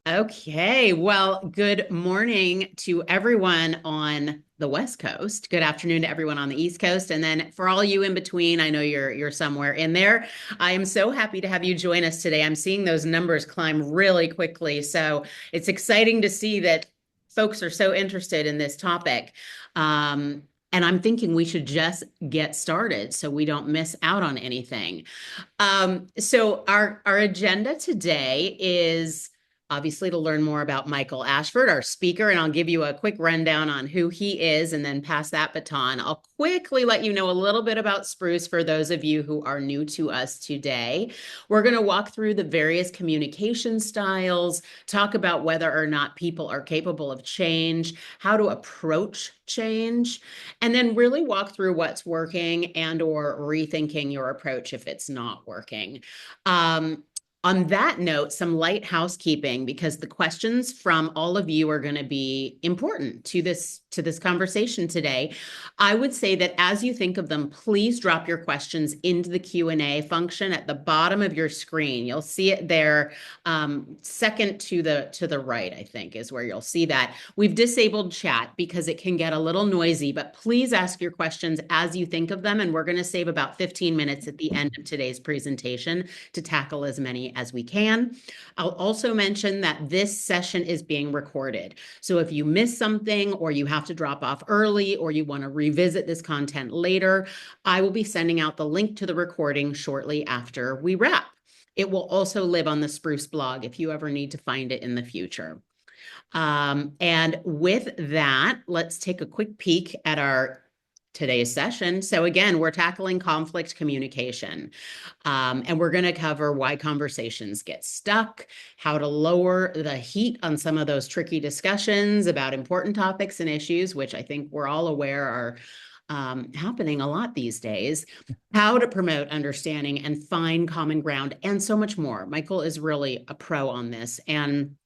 Okay, well, good morning to everyone on the West Coast. Good afternoon to everyone on the East Coast, and then for all you in between, I know you're somewhere in there. I am so happy to have you join us today. I'm seeing those numbers climb really quickly, so it's exciting to see that folks are so interested in this topic. And I'm thinking we should just get started so we don't miss out on anything. So our agenda today is obviously to learn more about Michael Ashford, our speaker, and I'll give you a quick rundown on who he is and then pass that baton. I'll quickly let you know a little bit about Spruce for those of you who are new to us today. We're going to walk through the various communication styles, talk about whether or not people are capable of change, how to approach change, and then really walk through what's working and or rethinking your approach if it's not working. Um, on that note, some light housekeeping because the questions from all of you are going to be important to this conversation today. I would say that as you think of them, please drop your questions into the Q&A function at the bottom of your screen. You'll see it there, second to the right, I think, is where you'll see that. We've disabled chat because it can get a little noisy, but please ask your questions as you think of them, and we're going to save about 15 minutes at the end of today's presentation to tackle as many as we can. I'll also mention that this session is being recorded. So if you miss something or you have to drop off early or you want to revisit this content later, I will be sending out the link to the recording shortly after we wrap. It will also live on the Spruce blog if you ever need to find it in the future. And with that, let's take a quick peek at our today's session. So again, we're tackling conflict communication. And we're going to cover why conversations get stuck, how to lower the heat on some of those tricky discussions about important topics and issues, which I think we're all aware are happening a lot these days, how to promote understanding and find common ground, and so much more. Michael is really a pro on this. And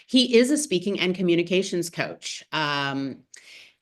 he is a speaking and communications coach.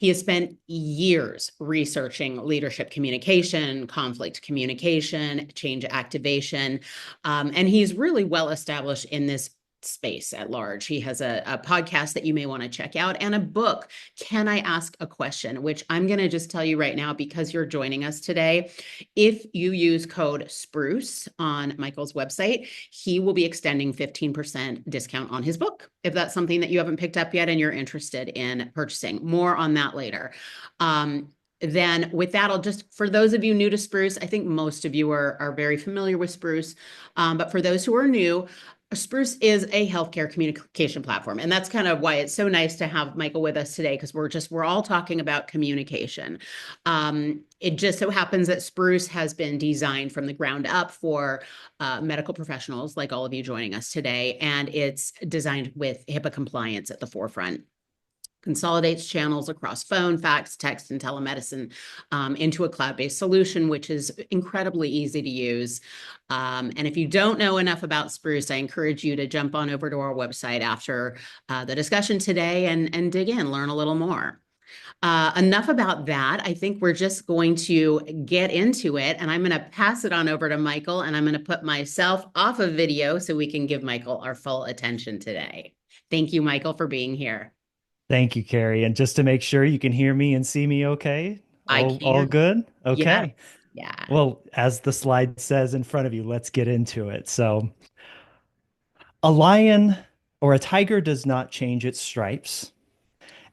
He has spent years researching leadership communication, conflict communication, change activation, and he's really well established in this space at large. He has a podcast that you may want to check out and a book, Can I Ask a Question? Which I'm going to just tell you right now because you're joining us today. If you use code Spruce on Michael's website, he will be extending 15% discount on his book if that's something that you haven't picked up yet and you're interested in purchasing. More on that later. Then with that, I'll just, for those of you new to Spruce, I think most of you are very familiar with Spruce. But for those who are new, Spruce is a healthcare communication platform. And that's kind of why it's so nice to have Michael with us today, because we're all talking about communication. It just so happens that Spruce has been designed from the ground up for medical professionals like all of you joining us today. And it's designed with HIPAA compliance at the forefront. Consolidates channels across phone, fax, text, and telemedicine into a cloud-based solution, which is incredibly easy to use. And if you don't know enough about Spruce, I encourage you to jump on over to our website after the discussion today and dig in, learn a little more. Enough about that. I think we're just going to get into it, and I'm going to pass it on over to Michael, and I'm going to put myself off of video so we can give Michael our full attention today. Thank you, Michael, for being here. Thank you, Carrie. And just to make sure you can hear me and see me okay, I all can. good? Yes. Okay. Yeah. Well, as the slide says in front of you, let's get into it. So, a lion or a tiger does not change its stripes.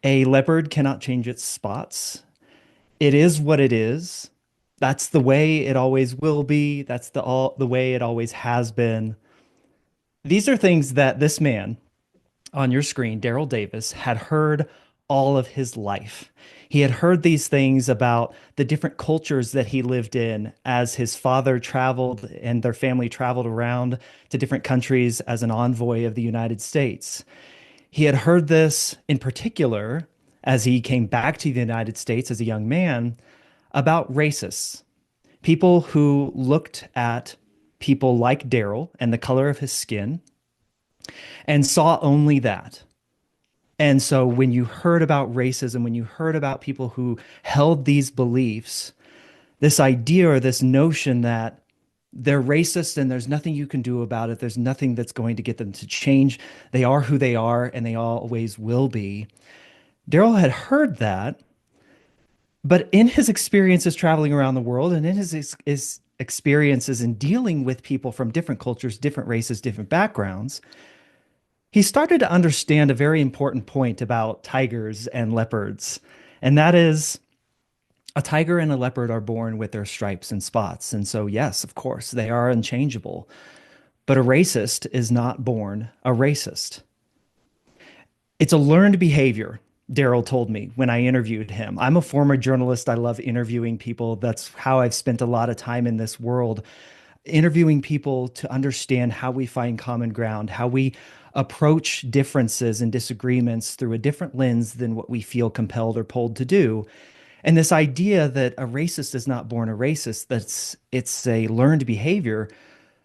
A leopard cannot change its spots. It is what it is. That's the way it always will be. That's the way it always has been. These are things that this man on your screen, Daryl Davis, had heard all of his life. He had heard these things about the different cultures that he lived in as his father traveled and their family traveled around to different countries as an envoy of the United States. He had heard this in particular as he came back to the United States as a young man about racists, people who looked at people like Daryl and the color of his skin and saw only that. And so when you heard about racism, when you heard about people who held these beliefs, this idea or this notion that They're racist and there's nothing you can do about it. There's nothing that's going to get them to change. They are who they are and they always will be. Daryl had heard that, but in his experiences traveling around the world and in his experiences in dealing with people from different cultures, different races, different backgrounds, he started to understand a very important point about tigers and leopards. And that is a tiger and a leopard are born with their stripes and spots. And so, yes, of course, they are unchangeable. But a racist is not born a racist. It's a learned behavior, Daryl told me when I interviewed him. I'm a former journalist. I love interviewing people. That's how I've spent a lot of time in this world, interviewing people to understand how we find common ground, how we approach differences and disagreements through a different lens than what we feel compelled or pulled to do. And this idea that a racist is not born a racist, that's it's a learned behavior,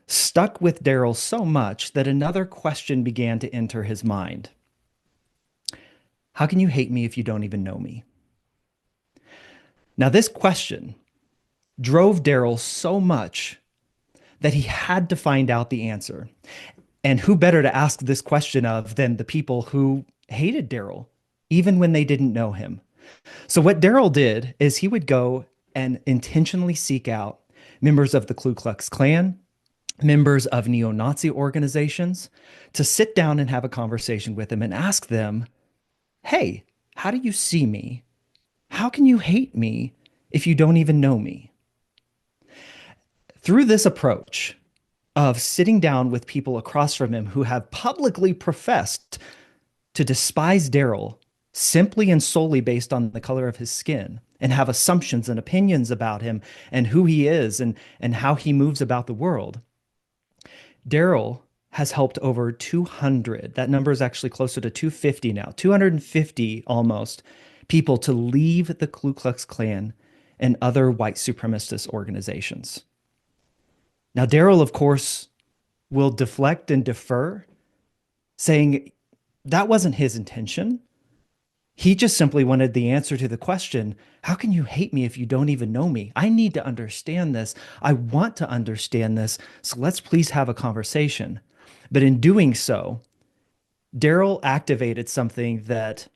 stuck with Daryl so much that another question began to enter his mind. How can you hate me if you don't even know me? Now, this question drove Daryl so much that he had to find out the answer. And who better to ask this question of than the people who hated Daryl, even when they didn't know him? So, what Daryl did is he would go and intentionally seek out members of the Ku Klux Klan, members of neo Nazi organizations, to sit down and have a conversation with them and ask them, hey, how do you see me? How can you hate me if you don't even know me? Through this approach of sitting down with people across from him who have publicly professed to despise Daryl simply and solely based on the color of his skin and have assumptions and opinions about him and who he is and how he moves about the world, Daryl has helped over 200, that number is actually closer to 250 now, 250 almost, people to leave the Ku Klux Klan and other white supremacist organizations. Now, Daryl, of course, will deflect and defer, saying that wasn't his intention. He just simply wanted the answer to the question, how can you hate me if you don't even know me? I need to understand this. I want to understand this. So let's please have a conversation. But in doing so, Daryl activated something that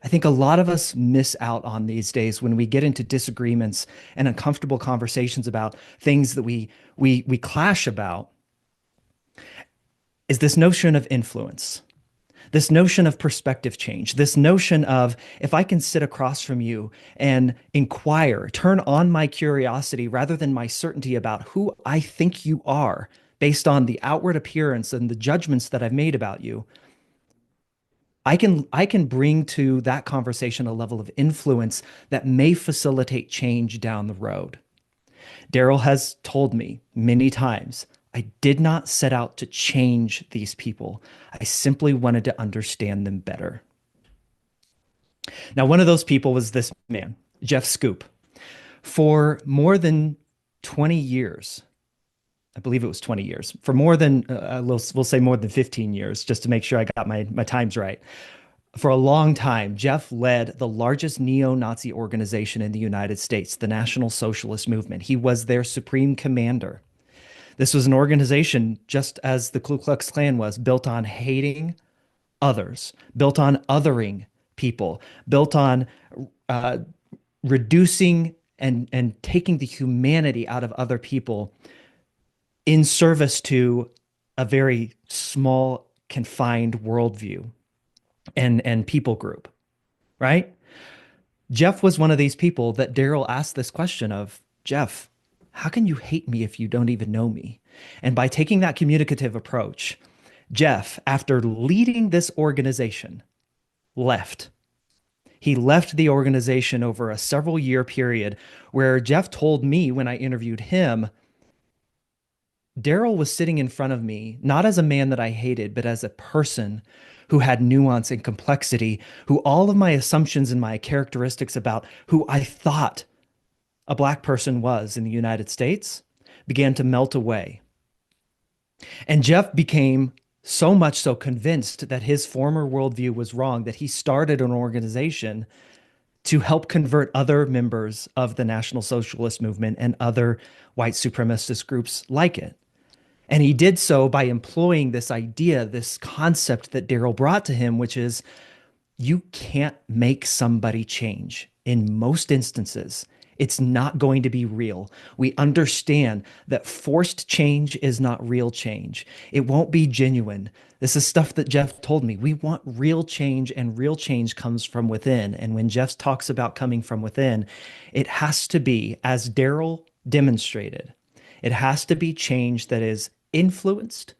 I think a lot of us miss out on these days when we get into disagreements and uncomfortable conversations about things that we clash about, is this notion of influence. This notion of perspective change, this notion of if I can sit across from you and inquire, turn on my curiosity rather than my certainty about who I think you are based on the outward appearance and the judgments that I've made about you, I can bring to that conversation a level of influence that may facilitate change down the road. Daryl has told me many times, I did not set out to change these people. I simply wanted to understand them better. Now, one of those people was this man, Jeff Scoop. For more than 20 years, I believe it was 20 years, for more than, we'll say more than 15 years, just to make sure I got my times right. For a long time, Jeff led the largest neo-Nazi organization in the United States, the National Socialist Movement. He was their supreme commander. This was an organization, just as the Ku Klux Klan was, built on hating others, built on othering people, built on uh, reducing and taking the humanity out of other people in service to a very small, confined worldview and people group, right? Jeff was one of these people that Daryl asked this question of, Jeff, how can you hate me if you don't even know me? And by taking that communicative approach, Jeff, after leading this organization, left. He left the organization over a several year period where Jeff told me when I interviewed him, Daryl was sitting in front of me, not as a man that I hated, but as a person who had nuance and complexity, who all of my assumptions and my characteristics about who I thought a Black person was in the United States began to melt away. And Jeff became so much so convinced that his former worldview was wrong that he started an organization to help convert other members of the National Socialist movement and other white supremacist groups like it. And he did so by employing this idea, this concept that Daryl brought to him, which is you can't make somebody change. In most instances, it's not going to be real. We understand that forced change is not real change. It won't be genuine. This is stuff that Jeff told me. We want real change, and real change comes from within. And when Jeff talks about coming from within, it has to be, as Daryl demonstrated, it has to be change that is influenced,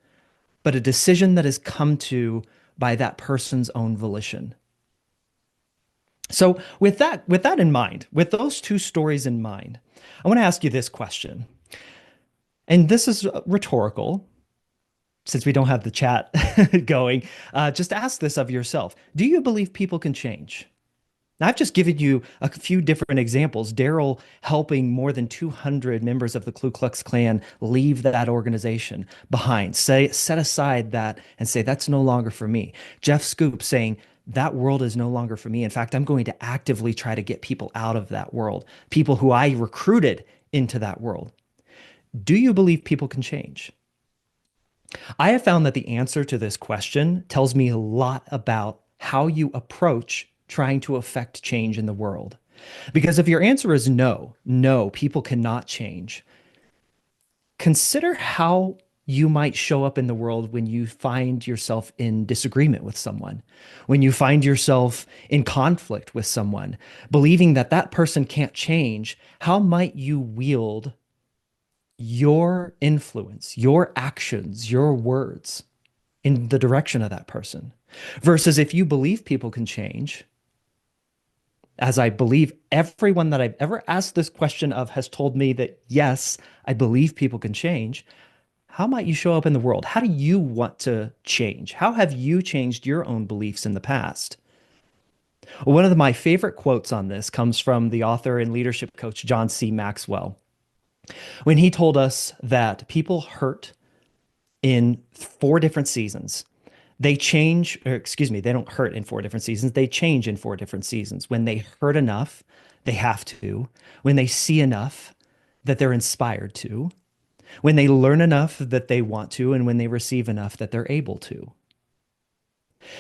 but a decision that is come to by that person's own volition. So with that in mind, with those two stories in mind, I want to ask you this question. And this is rhetorical, since we don't have the chat going. Just ask this of yourself. Do you believe people can change? Now, I've just given you a few different examples. Daryl helping more than 200 members of the Ku Klux Klan leave that organization behind. Set aside that and say, that's no longer for me. Jeff Scoop saying, that world is no longer for me. In fact, I'm going to actively try to get people out of that world, people who I recruited into that world. Do you believe people can change? I have found that the answer to this question tells me a lot about how you approach trying to affect change in the world. Because if your answer is no, no, people cannot change, consider how you might show up in the world when you find yourself in disagreement with someone, when you find yourself in conflict with someone, believing that that person can't change. How might you wield your influence, your actions, your words in the direction of that person? Versus if you believe people can change, as I believe everyone that I've ever asked this question of has told me that, yes, I believe people can change. How might you show up in the world? How do you want to change? How have you changed your own beliefs in the past? Well, one of my favorite quotes on this comes from the author and leadership coach, John C. Maxwell, when he told us that people hurt in 4 different seasons. They change, or excuse me, they don't hurt in 4 different seasons. They change in 4 different seasons. When they hurt enough, they have to. When they see enough, that they're inspired to. When they learn enough that they want to, and when they receive enough that they're able to.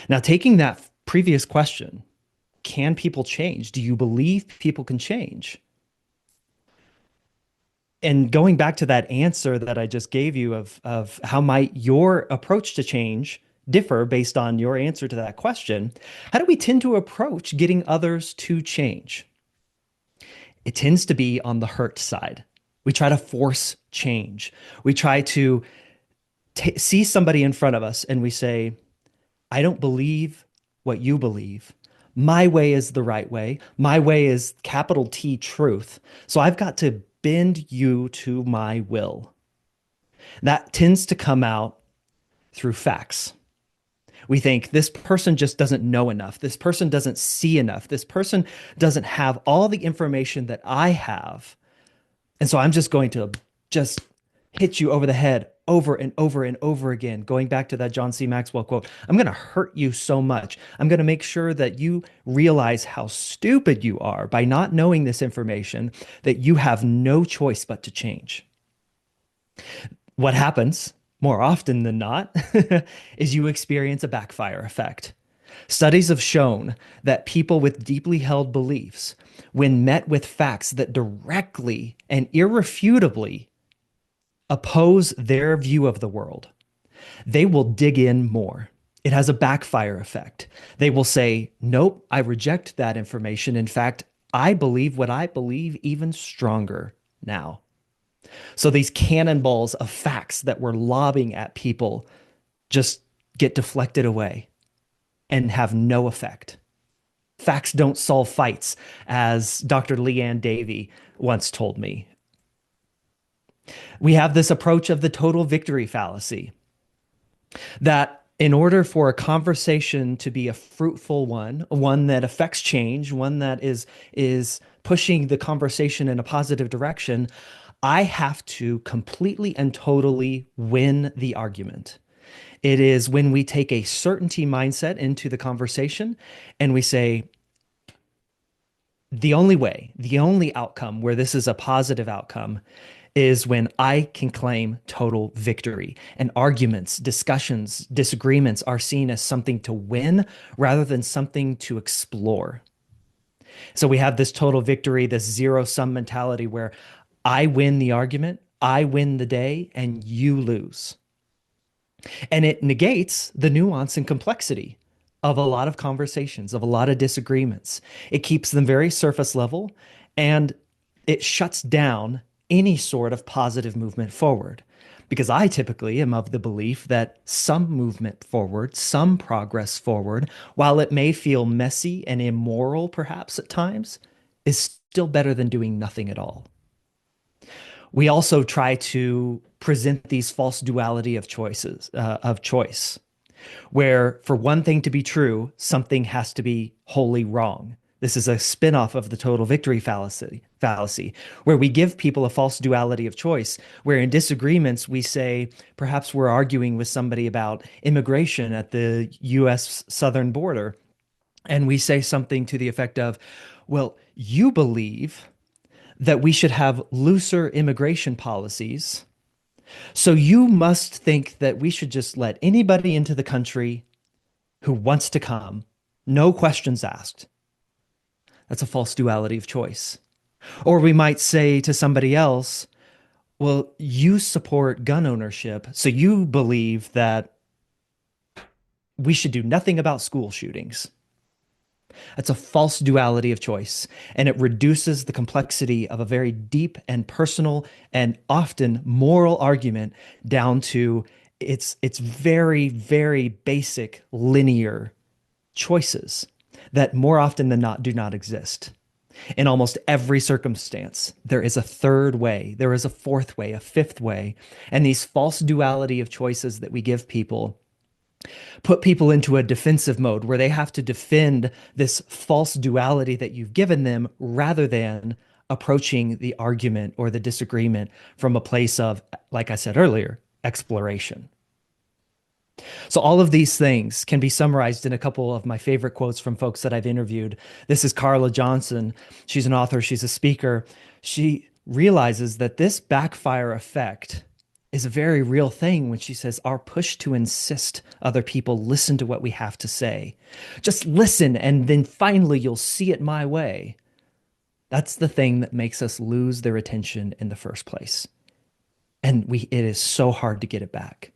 Now, taking that previous question, can people change? Do you believe people can change? And going back to that answer that I just gave you of how might your approach to change differ based on your answer to that question, how do we tend to approach getting others to change? It tends to be on the hurt side. We try to force change. We try to see somebody in front of us and we say, I don't believe what you believe. My way is the right way. My way is capital T truth. So I've got to bend you to my will. That tends to come out through facts. We think this person just doesn't know enough. This person doesn't see enough. This person doesn't have all the information that I have. And so I'm just going to just hit you over the head over and over and over again. Going back to that John C. Maxwell quote, I'm going to hurt you so much. I'm going to make sure that you realize how stupid you are by not knowing this information, that you have no choice but to change. What happens more often than not is you experience a backfire effect. Studies have shown that people with deeply held beliefs, when met with facts that directly and irrefutably oppose their view of the world, they will dig in more. It has a backfire effect. They will say, nope, I reject that information. In fact, I believe what I believe even stronger now. So these cannonballs of facts that we're lobbing at people just get deflected away and have no effect. Facts don't solve fights, as Dr. Leanne Davey once told me. We have this approach of the total victory fallacy, that in order for a conversation to be a fruitful one that affects change, one that is pushing the conversation in a positive direction, I have to completely and totally win the argument. It is when we take a certainty mindset into the conversation and we say, the only outcome where this is a positive outcome is when I can claim total victory and arguments, discussions, disagreements are seen as something to win rather than something to explore. So we have this total victory, this zero sum mentality where I win the argument, I win the day, and you lose. And it negates the nuance and complexity of a lot of conversations, of a lot of disagreements. It keeps them very surface level and it shuts down any sort of positive movement forward. Because I typically am of the belief that some movement forward, some progress forward, while it may feel messy and immoral perhaps at times, is still better than doing nothing at all. We also try to present these false duality of choice, where for one thing to be true, something has to be wholly wrong. This is a spin-off of the total victory fallacy, where we give people a false duality of choice, where in disagreements we say, perhaps we're arguing with somebody about immigration at the US southern border, and we say something to the effect of, well, you believe that we should have looser immigration policies. So you must think that we should just let anybody into the country who wants to come, no questions asked. That's a false duality of choice. Or we might say to somebody else, well, you support gun ownership, so you believe that we should do nothing about school shootings. That's a false duality of choice, and it reduces the complexity of a very deep and personal and often moral argument down to its very, very basic linear choices that more often than not do not exist. In almost every circumstance, there is a third way, there is a fourth way, a fifth way, and these false duality of choices that we give people put people into a defensive mode where they have to defend this false duality that you've given them rather than approaching the argument or the disagreement from a place of, like I said earlier, exploration. So all of these things can be summarized in a couple of my favorite quotes from folks that I've interviewed. This is Carla Johnson. She's an author, she's a speaker. She realizes that this backfire effect is a very real thing when she says our push to insist other people listen to what we have to say. Just listen and then finally you'll see it my way. That's the thing that makes us lose their attention in the first place. And it is so hard to get it back.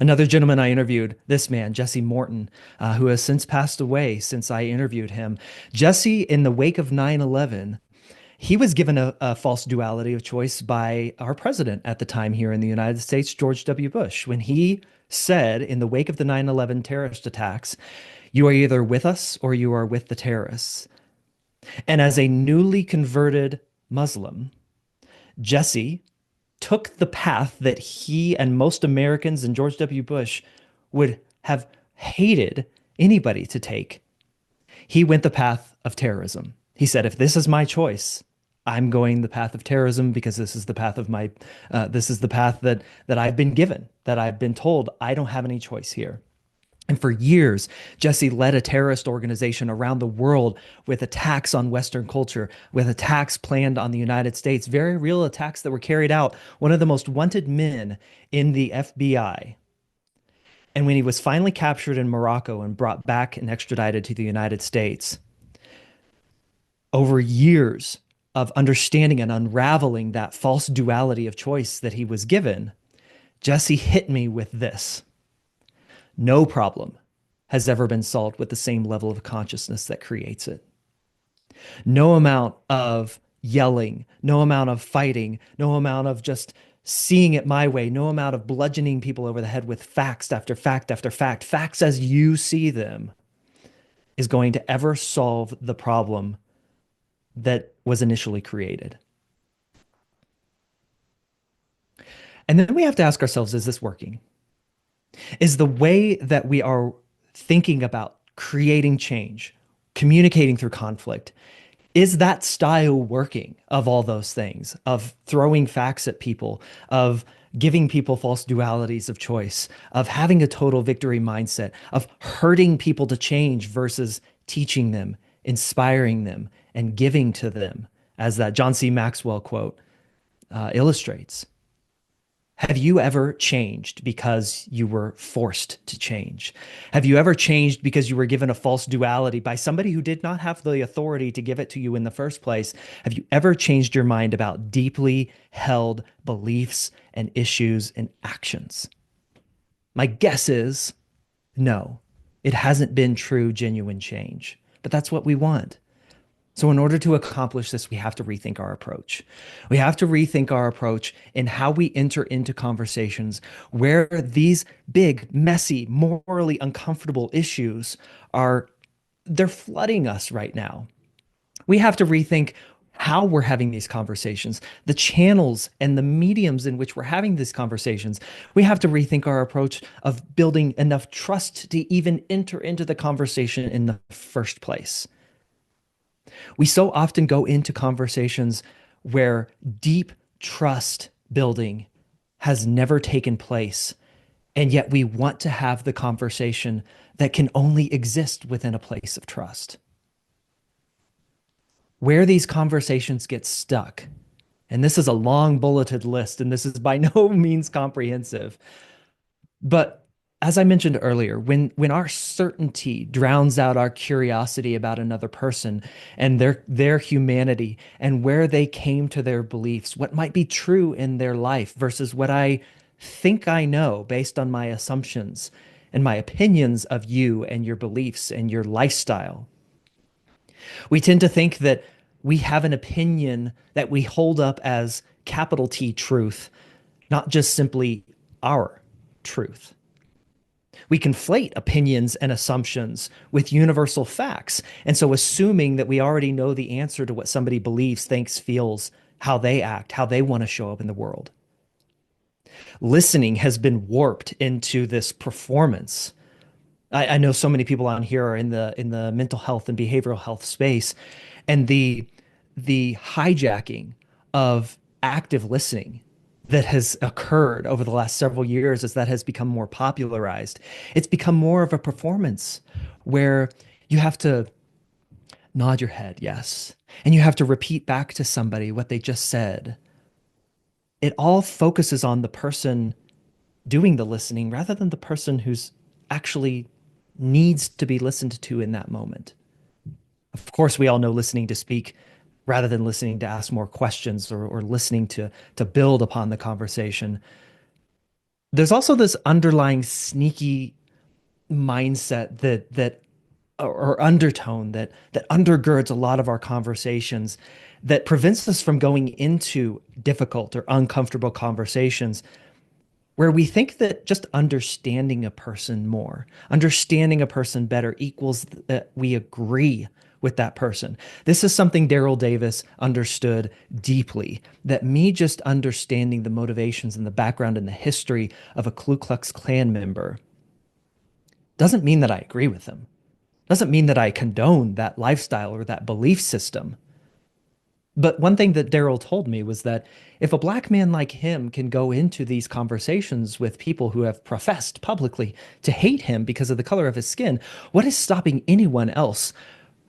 Another gentleman I interviewed, this man, Jesse Morton, who has since passed away since I interviewed him. Jesse, in the wake of 9/11, he was given a false duality of choice by our president at the time here in the United States, George W. Bush, when he said in the wake of the 9/11 terrorist attacks, you are either with us or you are with the terrorists. And as a newly converted Muslim, Jesse took the path that he and most Americans and George W. Bush would have hated anybody to take. He went the path of terrorism. He said, if this is my choice, I'm going the path of terrorism because this is the path of this is the path that I've been given, that I've been told I don't have any choice here. And for years, Jesse led a terrorist organization around the world with attacks on Western culture, with attacks planned on the United States, very real attacks that were carried out. One of the most wanted men in the FBI. And when he was finally captured in Morocco and brought back and extradited to the United States, over years of understanding and unraveling that false duality of choice that he was given, Jesse hit me with this. No problem has ever been solved with the same level of consciousness that creates it. No amount of yelling, no amount of fighting, no amount of just seeing it my way, no amount of bludgeoning people over the head with facts after fact after fact, facts as you see them, is going to ever solve the problem that was initially created. And then we have to ask ourselves, is this working? Is the way that we are thinking about creating change, communicating through conflict, is that style working of all those things, of throwing facts at people, of giving people false dualities of choice, of having a total victory mindset, of hurting people to change versus teaching them, inspiring them, and giving to them, as that John C. Maxwell quote illustrates. Have you ever changed because you were forced to change? Have you ever changed because you were given a false duality by somebody who did not have the authority to give it to you in the first place? Have you ever changed your mind about deeply held beliefs and issues and actions? My guess is no. It hasn't been true, genuine change, but that's what we want. So, in order to accomplish this, we have to rethink our approach. We have to rethink our approach in how we enter into conversations where these big, messy, morally uncomfortable issues are they're flooding us right now. We have to rethink how we're having these conversations, the channels and the mediums in which we're having these conversations. We have to rethink our approach of building enough trust to even enter into the conversation in the first place. We so often go into conversations where deep trust building has never taken place. And yet we want to have the conversation that can only exist within a place of trust. Where these conversations get stuck, and this is a long bulleted list, and this is by no means comprehensive, but as I mentioned earlier, when our certainty drowns out our curiosity about another person and their humanity and where they came to their beliefs, what might be true in their life versus what I think I know based on my assumptions and my opinions of you and your beliefs and your lifestyle. We tend to think that we have an opinion that we hold up as capital T truth, not just simply our truth. We conflate opinions and assumptions with universal facts. And so, assuming that we already know the answer to what somebody believes, thinks, feels, how they act, how they want to show up in the world. Listening has been warped into this performance. I know so many people on here are in the mental health and behavioral health space, and the hijacking of active listening that has occurred over the last several years as that has become more popularized. It's become more of a performance where you have to nod your head, yes, and you have to repeat back to somebody what they just said. It all focuses on the person doing the listening rather than the person who's actually needs to be listened to in that moment. Of course, we all know listening to speak rather than listening to ask more questions or listening to build upon the conversation. There's also this underlying sneaky mindset that or undertone that undergirds a lot of our conversations that prevents us from going into difficult or uncomfortable conversations where we think that just understanding a person more, understanding a person better equals that we agree with that person. This is something Daryl Davis understood deeply, that me just understanding the motivations and the background and the history of a Ku Klux Klan member doesn't mean that I agree with them. Doesn't mean that I condone that lifestyle or that belief system. But one thing that Daryl told me was that if a black man like him can go into these conversations with people who have professed publicly to hate him because of the color of his skin, what is stopping anyone else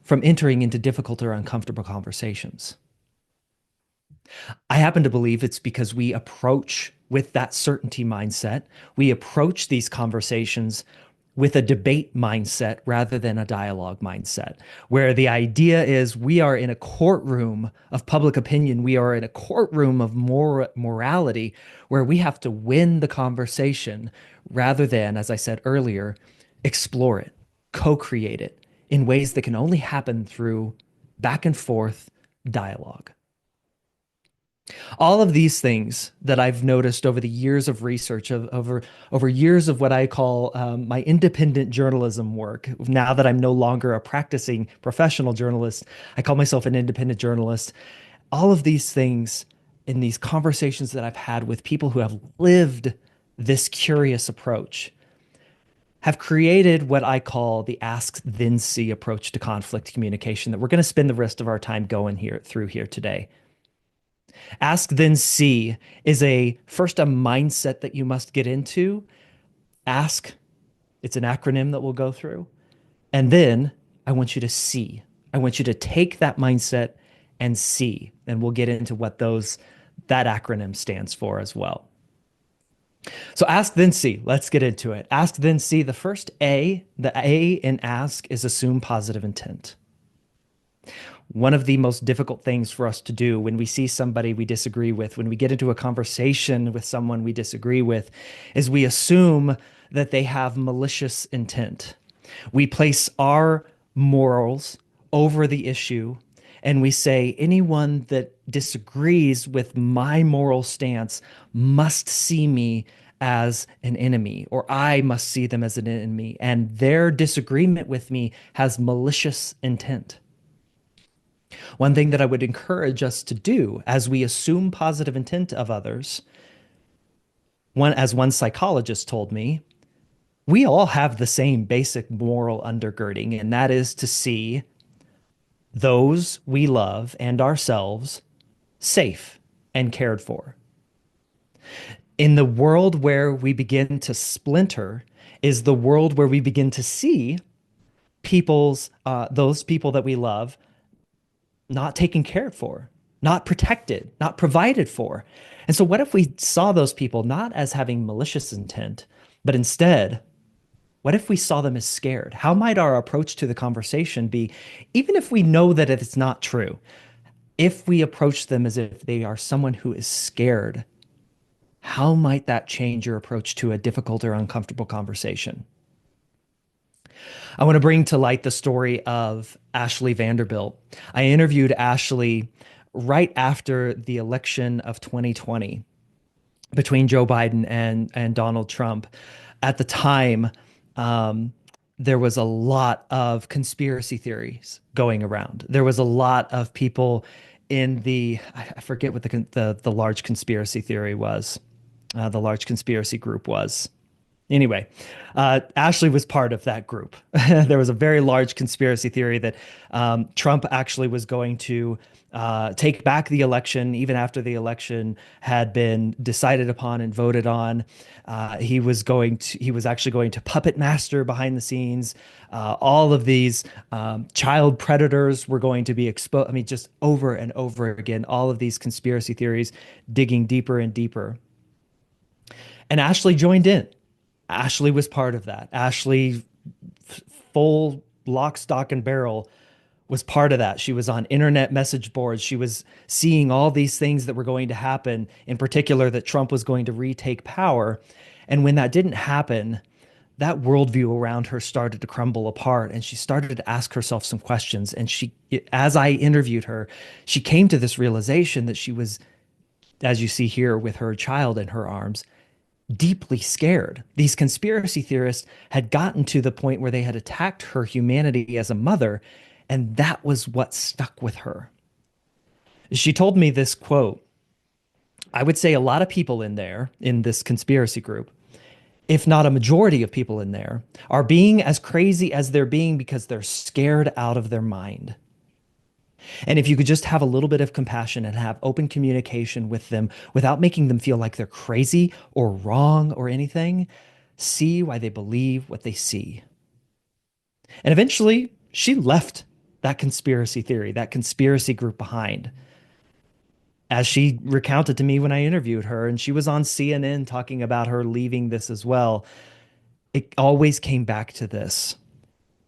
from entering into difficult or uncomfortable conversations? I happen to believe it's because we approach with that certainty mindset. We approach these conversations with a debate mindset rather than a dialogue mindset, where the idea is we are in a courtroom of public opinion. We are in a courtroom of morality where we have to win the conversation rather than, as I said earlier, explore it, co-create it in ways that can only happen through back and forth dialogue. All of these things that I've noticed over the years of research, over years of what I call my independent journalism work. Now that I'm no longer a practicing professional journalist, I call myself an independent journalist. All of these things in these conversations that I've had with people who have lived this curious approach have created what I call the ask then see approach to conflict communication that we're going to spend the rest of our time going through here today. Ask then see is a mindset that you must get into. Ask, it's an acronym that we'll go through. And then I want you to see. I want you to take that mindset and see, and we'll get into what that acronym stands for as well. So ask, then see. Let's get into it. Ask, then see. The A in ask is assume positive intent. One of the most difficult things for us to do when we see somebody we disagree with, when we get into a conversation with someone we disagree with, is we assume that they have malicious intent. We place our morals over the issue and we say anyone that disagrees with my moral stance must see me as an enemy, or I must see them as an enemy, and their disagreement with me has malicious intent. One thing that I would encourage us to do as we assume positive intent of others, as one psychologist told me, we all have the same basic moral undergirding, and that is to see those we love and ourselves safe and cared for. In the world where we begin to splinter is the world where we begin to see those people that we love not taken care for, not protected, not provided for. And so what if we saw those people not as having malicious intent, but instead, what if we saw them as scared? How might our approach to the conversation be, even if we know that it's not true, if we approach them as if they are someone who is scared, how might that change your approach to a difficult or uncomfortable conversation? I want to bring to light the story of Ashley Vanderbilt. I interviewed Ashley right after the election of 2020 between Joe Biden and Donald Trump. At the time, there was a lot of conspiracy theories going around. There was a lot of people in I forget what the large conspiracy theory was, the large conspiracy group was. Anyway, Ashley was part of that group. There was a very large conspiracy theory that Trump actually was going to take back the election, even after the election had been decided upon and voted on. He was actually going to puppet master behind the scenes. All of these child predators were going to be exposed. I mean, just over and over again, all of these conspiracy theories digging deeper and deeper. And Ashley joined in. Ashley was part of that. Ashley, full lock, stock, and barrel, was part of that. She was on internet message boards. She was seeing all these things that were going to happen, in particular, that Trump was going to retake power. And when that didn't happen, that worldview around her started to crumble apart. And she started to ask herself some questions. And as I interviewed her, she came to this realization that she was, as you see here with her child in her arms, deeply scared. These conspiracy theorists had gotten to the point where they had attacked her humanity as a mother, and that was what stuck with her. She told me this quote. I would say a lot of people in this conspiracy group, if not a majority of people in there, are being as crazy as they're being because they're scared out of their mind. And if you could just have a little bit of compassion and have open communication with them without making them feel like they're crazy or wrong or anything, see why they believe what they see. And eventually, she left that conspiracy theory, that conspiracy group behind. As she recounted to me when I interviewed her, and she was on CNN talking about her leaving this as well, it always came back to this.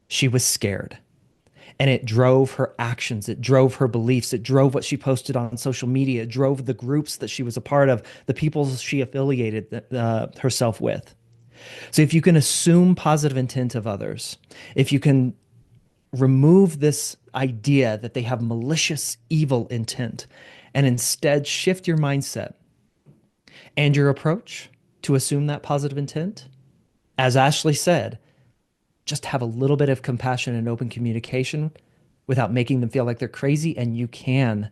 She was scared. And it drove her actions. It drove her beliefs. It drove what she posted on social media. It drove the groups that she was a part of, the people she affiliated herself with. So if you can assume positive intent of others, if you can remove this idea that they have malicious, evil intent, and instead shift your mindset and your approach to assume that positive intent, as Ashley said, just have a little bit of compassion and open communication without making them feel like they're crazy, and you can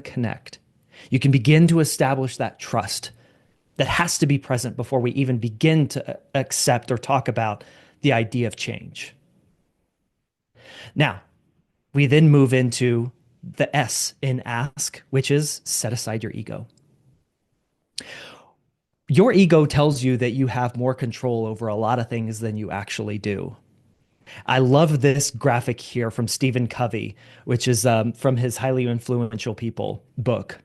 connect. You can begin to establish that trust that has to be present before we even begin to accept or talk about the idea of change. Now, we then move into the S in ask, which is set aside your ego. Your ego tells you that you have more control over a lot of things than you actually do. I love this graphic here from Stephen Covey, which is from his Highly Influential People book.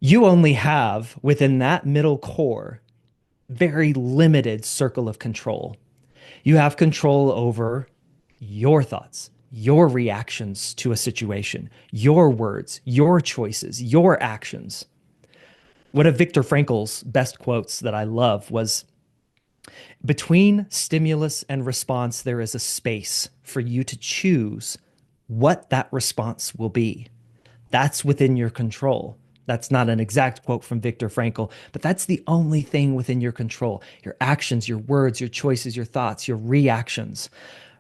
You only have within that middle core very limited circle of control. You have control over your thoughts, your reactions to a situation, your words, your choices, your actions. One of Viktor Frankl's best quotes that I love was, between stimulus and response, there is a space for you to choose what that response will be. That's within your control. That's not an exact quote from Viktor Frankl, but that's the only thing within your control. Your actions, your words, your choices, your thoughts, your reactions.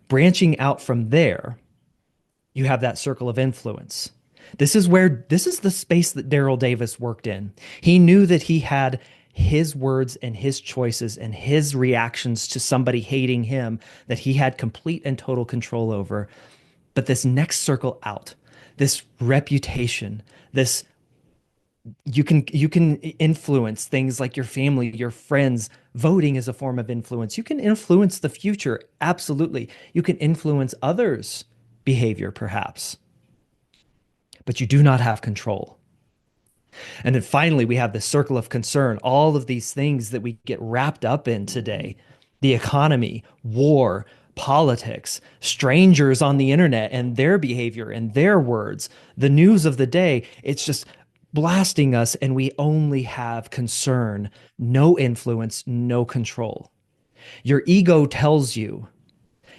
Branching out from there, you have that circle of influence. This is the space that Daryl Davis worked in. He knew that he had his words and his choices and his reactions to somebody hating him that he had complete and total control over. But this next circle out, this reputation, this you can influence things like your family, your friends. Voting is a form of influence. You can influence the future, absolutely. You can influence others' behavior, perhaps, but you do not have control. And then finally, we have the circle of concern, all of these things that we get wrapped up in today: the economy, war, politics, strangers on the internet and their behavior and their words, the news of the day. It's just blasting us, and we only have concern, no influence, no control. Your ego tells you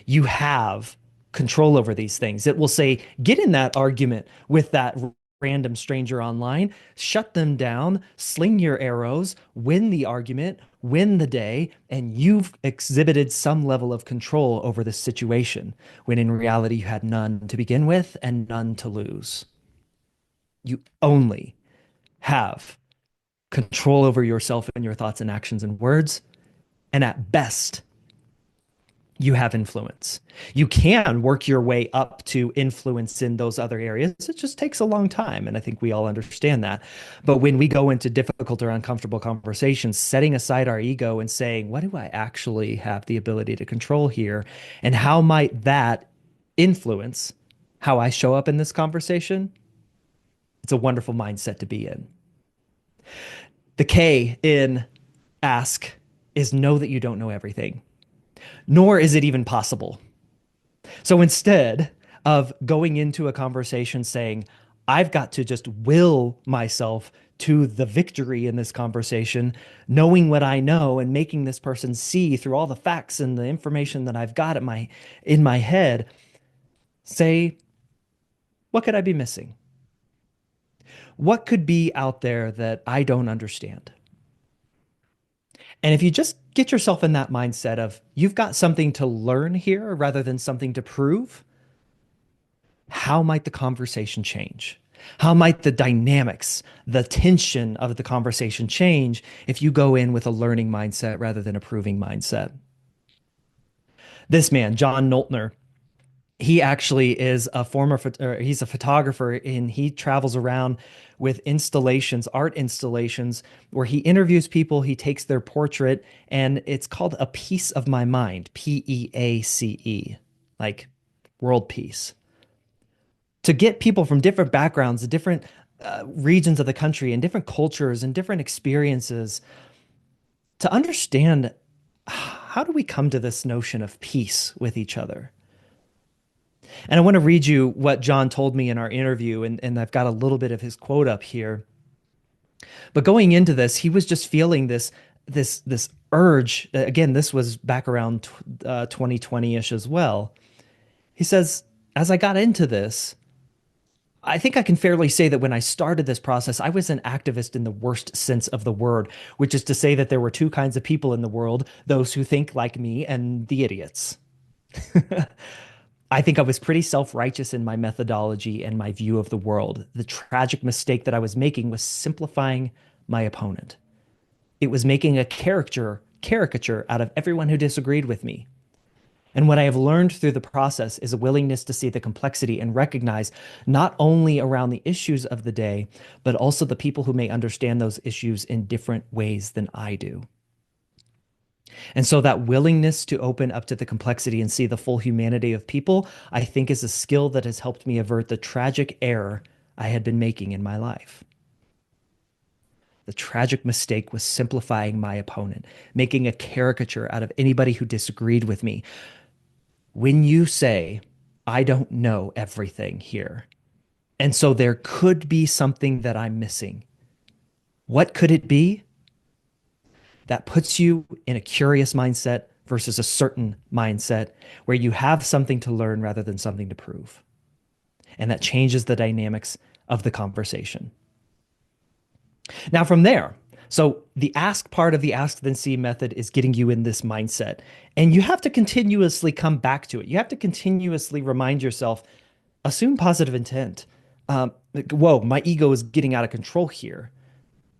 you have control over these things. It will say, get in that argument with that random stranger online, shut them down, sling your arrows, win the argument, win the day, and you've exhibited some level of control over the situation, when in reality you had none to begin with and none to lose. You only have control over yourself and your thoughts and actions and words, and at best, you have influence. You can work your way up to influence in those other areas. It just takes a long time. And I think we all understand that. But when we go into difficult or uncomfortable conversations, setting aside our ego and saying, what do I actually have the ability to control here? And how might that influence how I show up in this conversation? It's a wonderful mindset to be in. The K in ask is know that you don't know everything, nor is it even possible. So instead of going into a conversation saying, I've got to just will myself to the victory in this conversation, knowing what I know and making this person see through all the facts and the information that I've got in my head, say, what could I be missing? What could be out there that I don't understand? And if you just get yourself in that mindset of you've got something to learn here rather than something to prove, how might the conversation change? How might the dynamics, the tension of the conversation change if you go in with a learning mindset rather than a proving mindset? This man, John Noltner, he actually is a he's a photographer, and he travels around with installations, art installations, where he interviews people, he takes their portrait, and it's called A Piece of My Mind, Peace, like world peace. To get people from different backgrounds, different regions of the country, and different cultures and different experiences to understand, how do we come to this notion of peace with each other? And I want to read you what John told me in our interview, and I've got a little bit of his quote up here. But going into this, he was just feeling this urge. Again, this was back around 2020-ish as well. He says, as I got into this, I think I can fairly say that when I started this process, I was an activist in the worst sense of the word, which is to say that there were two kinds of people in the world: those who think like me and the idiots. I think I was pretty self-righteous in my methodology and my view of the world. The tragic mistake that I was making was simplifying my opponent. It was making a caricature out of everyone who disagreed with me. And what I have learned through the process is a willingness to see the complexity and recognize not only around the issues of the day, but also the people who may understand those issues in different ways than I do. And so that willingness to open up to the complexity and see the full humanity of people, I think is a skill that has helped me avert the tragic error I had been making in my life. The tragic mistake was simplifying my opponent, making a caricature out of anybody who disagreed with me. When you say, I don't know everything here, and so there could be something that I'm missing, what could it be? That puts you in a curious mindset versus a certain mindset where you have something to learn rather than something to prove. And that changes the dynamics of the conversation. Now, from there, so the ask part of the ask then see method is getting you in this mindset. And you have to continuously come back to it. You have to continuously remind yourself, assume positive intent. Whoa, my ego is getting out of control here.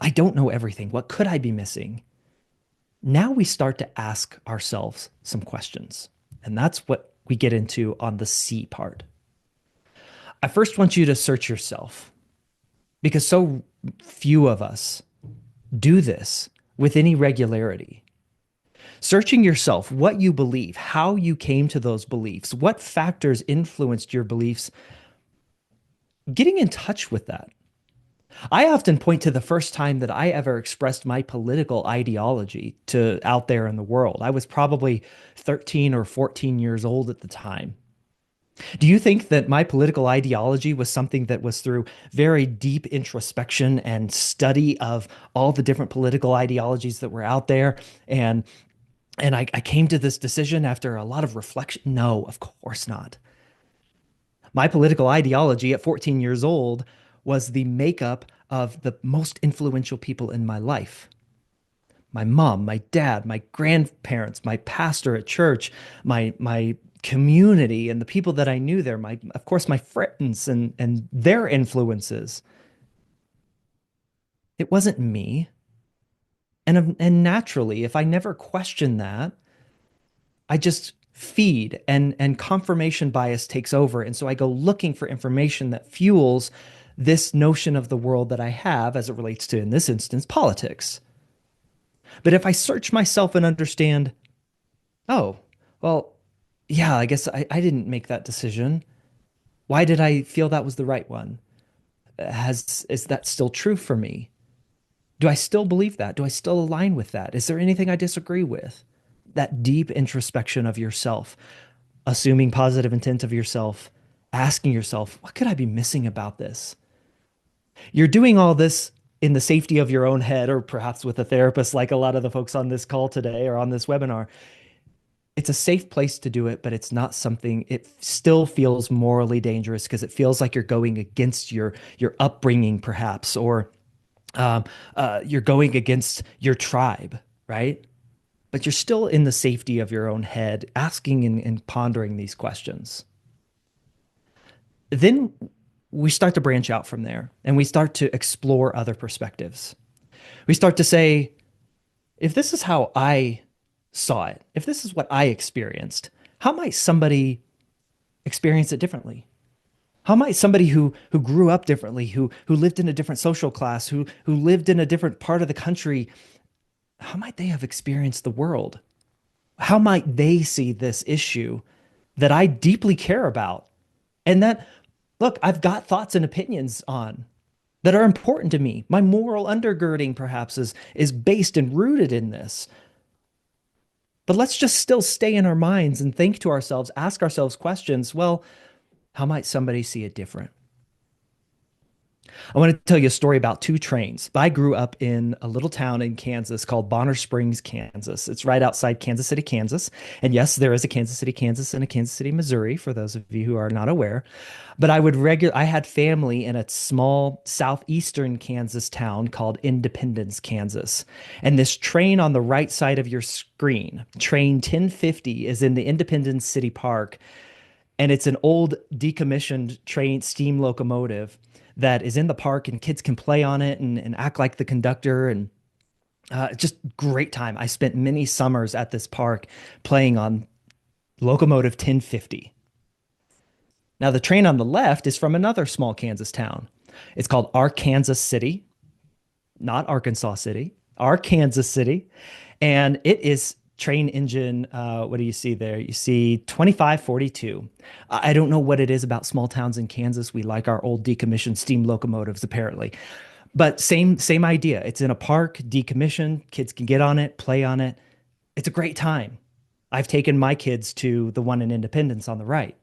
I don't know everything. What could I be missing? Now we start to ask ourselves some questions. And that's what we get into on the C part. I first want you to search yourself because so few of us do this with any regularity. Searching yourself, what you believe, how you came to those beliefs, what factors influenced your beliefs, getting in touch with that. I often point to the first time that I ever expressed my political ideology to out there in the world. I was probably 13 or 14 years old at the time. Do you think that my political ideology was something that was through very deep introspection and study of all the different political ideologies that were out there? And I came to this decision after a lot of reflection? No, of course not. My political ideology at 14 years old was the makeup of the most influential people in my life. My mom, my dad, my grandparents, my pastor at church, my community and the people that I knew there, my of course my friends and their influences. It wasn't me. And naturally, if I never question that, I just feed and confirmation bias takes over. And so I go looking for information that fuels this notion of the world that I have as it relates to, in this instance, politics. But if I search myself and understand, oh, well, yeah, I guess I didn't make that decision. Why did I feel that was the right one? Is that still true for me? Do I still believe that? Do I still align with that? Is there anything I disagree with? That deep introspection of yourself, assuming positive intent of yourself, asking yourself, what could I be missing about this? You're doing all this in the safety of your own head, or perhaps with a therapist, like a lot of the folks on this call today or on this webinar. It's a safe place to do it, but it's not something, it still feels morally dangerous because it feels like you're going against your upbringing, perhaps, or you're going against your tribe, right? But you're still in the safety of your own head, asking and pondering these questions. Then we start to branch out from there and we start to explore other perspectives. We start to say, if this is how I saw it, if this is what I experienced, how might somebody experience it differently? How might somebody who grew up differently, who lived in a different social class, who lived in a different part of the country, how might they have experienced the world? How might they see this issue that I deeply care about? And that, look, I've got thoughts and opinions on that are important to me. My moral undergirding perhaps is based and rooted in this. But let's just still stay in our minds and think to ourselves, ask ourselves questions. Well, how might somebody see it different? I want to tell you a story about two trains. I grew up in a little town in Kansas called Bonner Springs, Kansas. It's right outside Kansas City, Kansas. And yes, there is a Kansas City, Kansas and a Kansas City, Missouri, for those of you who are not aware. But I had family in a small southeastern Kansas town called Independence, Kansas. And this train on the right side of your screen, train 1050, is in the Independence City Park. And it's an old decommissioned train steam locomotive that is in the park, and kids can play on it and act like the conductor. And just great time. I spent many summers at this park playing on locomotive 1050. Now, the train on the left is from another small Kansas town. It's called Arkansas City, not Arkansas City, Arkansas City. And it is train engine, what do you see there? You see 2542. I don't know what it is about small towns in Kansas. We like our old decommissioned steam locomotives, apparently. But same idea. It's in a park, decommissioned. Kids can get on it, play on it. It's a great time. I've taken my kids to the one in Independence on the right.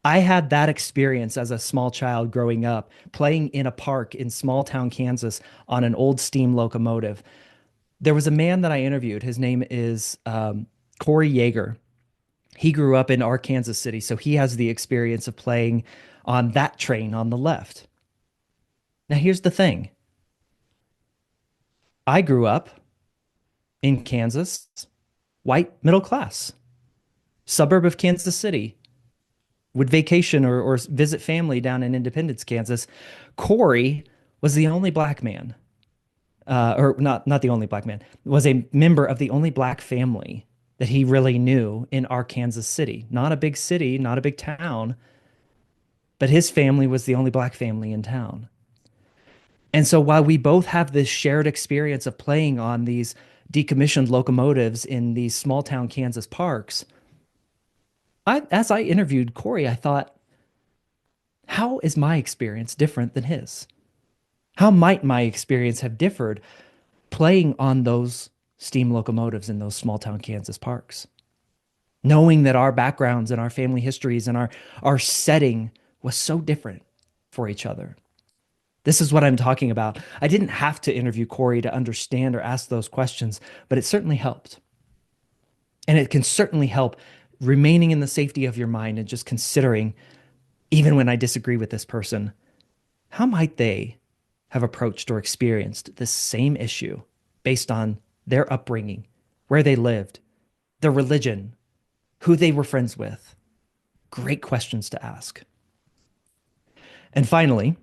I had that experience as a small child growing up, playing in a park in small town Kansas on an old steam locomotive. There was a man that I interviewed. His name is Corey Yeager. He grew up in Arkansas City, so he has the experience of playing on that train on the left. Now, here's the thing. I grew up in Kansas, white, middle class, suburb of Kansas City, would vacation or visit family down in Independence, Kansas. Corey was the only black man, or not the only black man, was a member of the only black family that he really knew in Arkansas City. Not a big city, not a big town, but his family was the only black family in town. And so while we both have this shared experience of playing on these decommissioned locomotives in these small town Kansas parks, as I interviewed Corey, I thought, how is my experience different than his? How might my experience have differed playing on those steam locomotives in those small town Kansas parks? Knowing that our backgrounds and our family histories and our setting was so different for each other. This is what I'm talking about. I didn't have to interview Corey to understand or ask those questions, but it certainly helped. And it can certainly help remaining in the safety of your mind and just considering, even when I disagree with this person, how might they have approached or experienced this same issue based on their upbringing, where they lived, their religion, who they were friends with? Great questions to ask. And finally,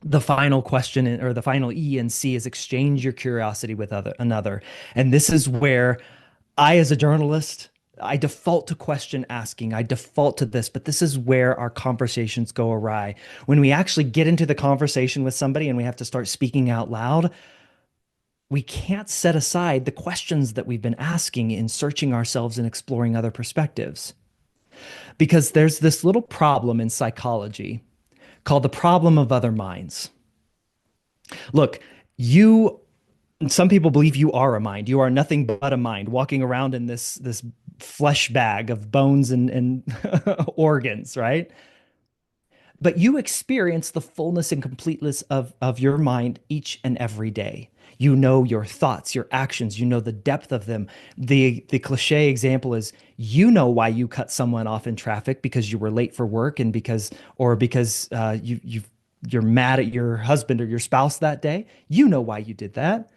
the final question or the final E and C is exchange your curiosity with another. And this is where I, as a journalist, I default to question asking. I default to this, but this is where our conversations go awry. When we actually get into the conversation with somebody and we have to start speaking out loud, we can't set aside the questions that we've been asking in searching ourselves and exploring other perspectives. Because there's this little problem in psychology called the problem of other minds. Look, some people believe you are a mind. You are nothing but a mind walking around in this flesh bag of bones and organs, right? But you experience the fullness and completeness of your mind each and every day. You know your thoughts, your actions, you know the depth of them. The cliche example is you know why you cut someone off in traffic because you were late for work and because you're mad at your husband or your spouse that day. You know why you did that.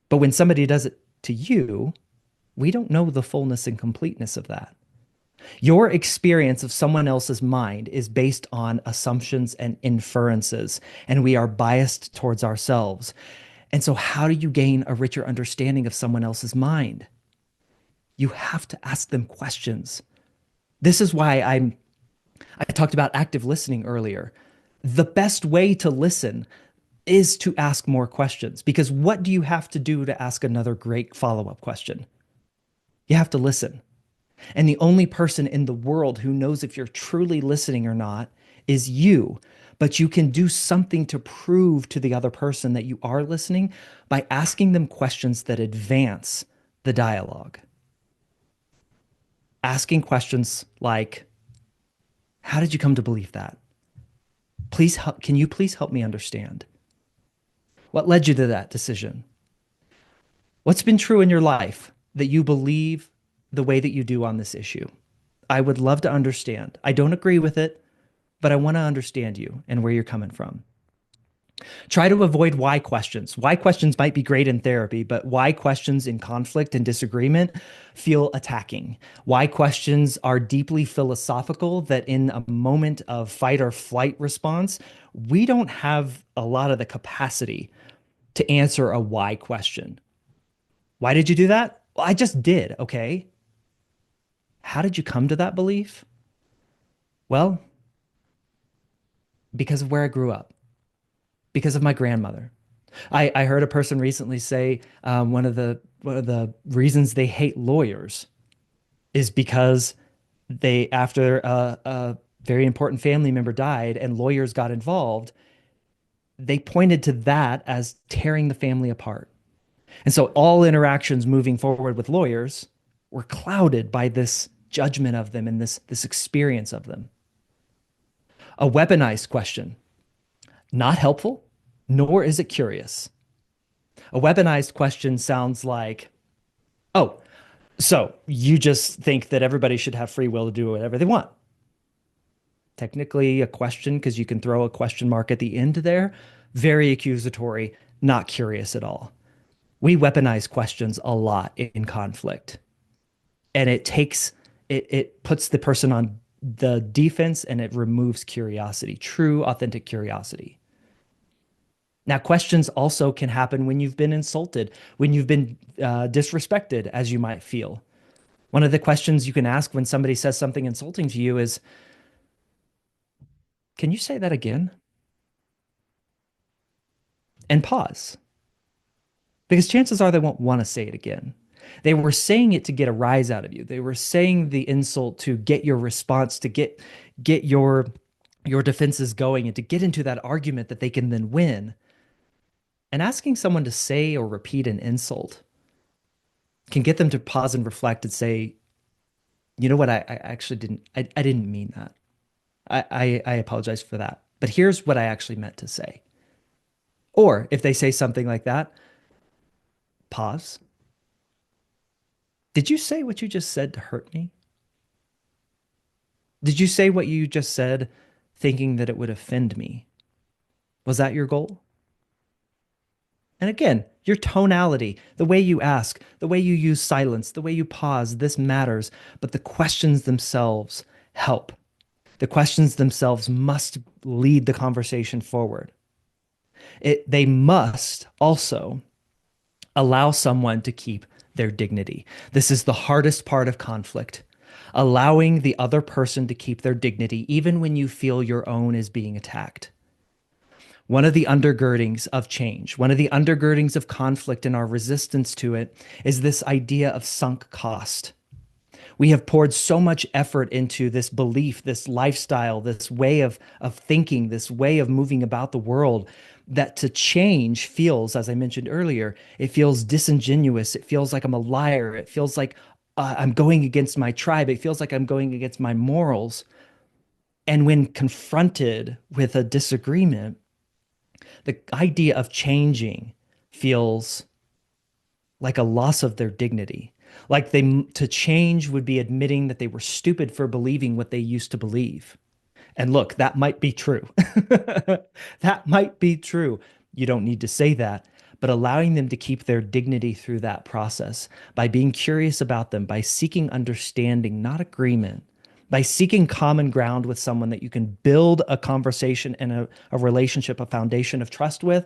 But when somebody does it to you, we don't know the fullness and completeness of that. Your experience of someone else's mind is based on assumptions and inferences, and we are biased towards ourselves. And so, how do you gain a richer understanding of someone else's mind? You have to ask them questions. This is why I talked about active listening earlier. The best way to listen is to ask more questions, because what do you have to do to ask another great follow-up question? You have to listen. And the only person in the world who knows if you're truly listening or not is you. But you can do something to prove to the other person that you are listening by asking them questions that advance the dialogue. Asking questions like, how did you come to believe that? Can you please help me understand? What led you to that decision? What's been true in your life that you believe the way that you do on this issue? I would love to understand. I don't agree with it, but I want to understand you and where you're coming from. Try to avoid why questions. Why questions might be great in therapy, but why questions in conflict and disagreement feel attacking. Why questions are deeply philosophical that in a moment of fight or flight response, we don't have a lot of the capacity to answer a why question. Why did you do that? Well, I just did, okay? How did you come to that belief? Well, because of where I grew up, because of my grandmother, I heard a person recently say one of the reasons they hate lawyers is because they after a very important family member died and lawyers got involved, they pointed to that as tearing the family apart. And so all interactions moving forward with lawyers were clouded by this judgment of them and this experience of them. A weaponized question, not helpful, nor is it curious. A weaponized question sounds like, oh, so you just think that everybody should have free will to do whatever they want. Technically, a question, because you can throw a question mark at the end there, very accusatory, not curious at all. We weaponize questions a lot in conflict, and it puts the person on the defense and it removes curiosity, true, authentic curiosity. Now, questions also can happen when you've been insulted, when you've been disrespected, as you might feel. One of the questions you can ask when somebody says something insulting to you is, can you say that again? And pause, because chances are they won't want to say it again. They were saying it to get a rise out of you. They were saying the insult to get your response, to get your defenses going and to get into that argument that they can then win. And asking someone to say or repeat an insult can get them to pause and reflect and say, you know what, I actually I didn't mean that. I apologize for that. But here's what I actually meant to say. Or if they say something like that, pause. Did you say what you just said to hurt me? Did you say what you just said thinking that it would offend me? Was that your goal? And again, your tonality, the way you ask, the way you use silence, the way you pause, this matters. But the questions themselves help. The questions themselves must lead the conversation forward. They must also allow someone to keep their dignity. This is the hardest part of conflict. Allowing the other person to keep their dignity, even when you feel your own is being attacked. One of the undergirdings of change, one of the undergirdings of conflict and our resistance to it is this idea of sunk cost. We have poured so much effort into this belief, this lifestyle, this way of thinking, this way of moving about the world, that to change feels, as I mentioned earlier, it feels disingenuous. It feels like I'm a liar. It feels like I'm going against my tribe. It feels like I'm going against my morals. And when confronted with a disagreement, the idea of changing feels like a loss of their dignity. Like to change would be admitting that they were stupid for believing what they used to believe. And look, that might be true. That might be true. You don't need to say that, but allowing them to keep their dignity through that process by being curious about them, by seeking understanding, not agreement, by seeking common ground with someone that you can build a conversation and a relationship, a foundation of trust with,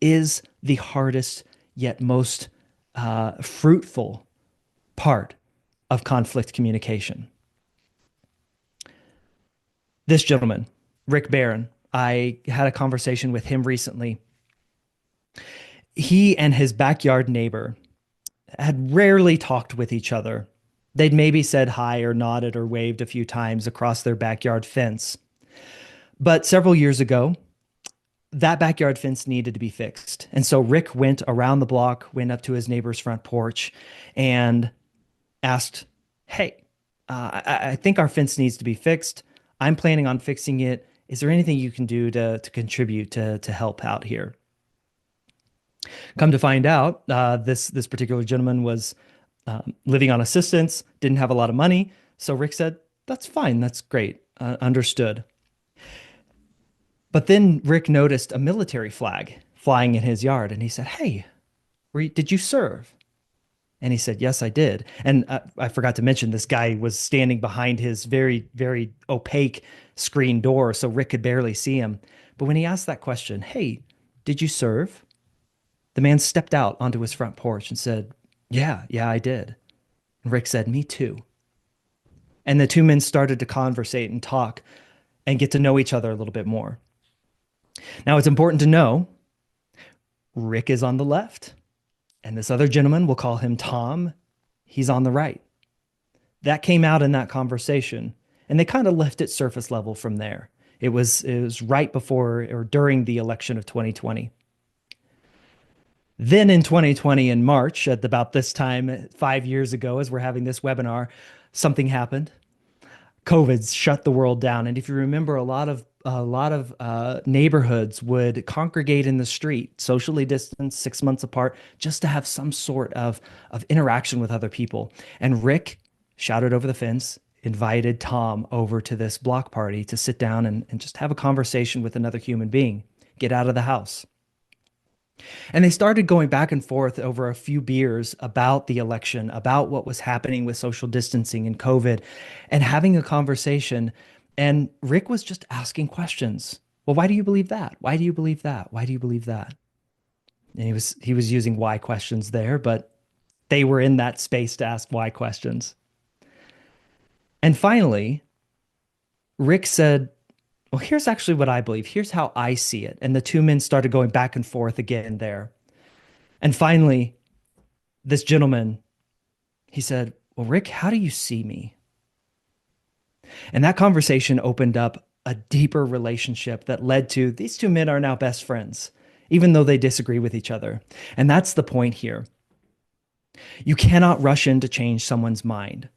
is the hardest yet most fruitful part of conflict communication. This gentleman, Rick Barron, I had a conversation with him recently. He and his backyard neighbor had rarely talked with each other. They'd maybe said hi or nodded or waved a few times across their backyard fence. But several years ago, that backyard fence needed to be fixed. And so Rick went around the block, went up to his neighbor's front porch, and asked, hey, I think our fence needs to be fixed. I'm planning on fixing it. Is there anything you can do to contribute to help out here? Come to find out, this particular gentleman was living on assistance, didn't have a lot of money. So Rick said, that's fine. That's great. Understood. But then Rick noticed a military flag flying in his yard and he said, hey, did you serve? And he said, yes, I did. And I forgot to mention this guy was standing behind his very, very opaque screen door, so Rick could barely see him. But when he asked that question, hey, did you serve? The man stepped out onto his front porch and said, yeah, I did. And Rick said, me too. And the two men started to conversate and talk and get to know each other a little bit more. Now, it's important to know Rick is on the left, and this other gentleman, we'll call him Tom, he's on the right. That came out in that conversation, and they kind of left it surface level from there. It was right before or during the election of 2020. Then in 2020, in March, at about this time, 5 years ago, as we're having this webinar, something happened. COVID shut the world down, and if you remember, a lot of neighborhoods would congregate in the street, socially distanced, 6 months apart, just to have some sort of interaction with other people. And Rick shouted over the fence, invited Tom over to this block party to sit down and just have a conversation with another human being, get out of the house. And they started going back and forth over a few beers about the election, about what was happening with social distancing and COVID, and having a conversation. And Rick was just asking questions. Well, why do you believe that? Why do you believe that? Why do you believe that? And he was using why questions there, but they were in that space to ask why questions. And finally, Rick said, well, here's actually what I believe. Here's how I see it. And the two men started going back and forth again there. And finally, this gentleman, he said, well, Rick, how do you see me? And that conversation opened up a deeper relationship that led to these two men are now best friends, even though they disagree with each other. And that's the point here. You cannot rush in to change someone's mind.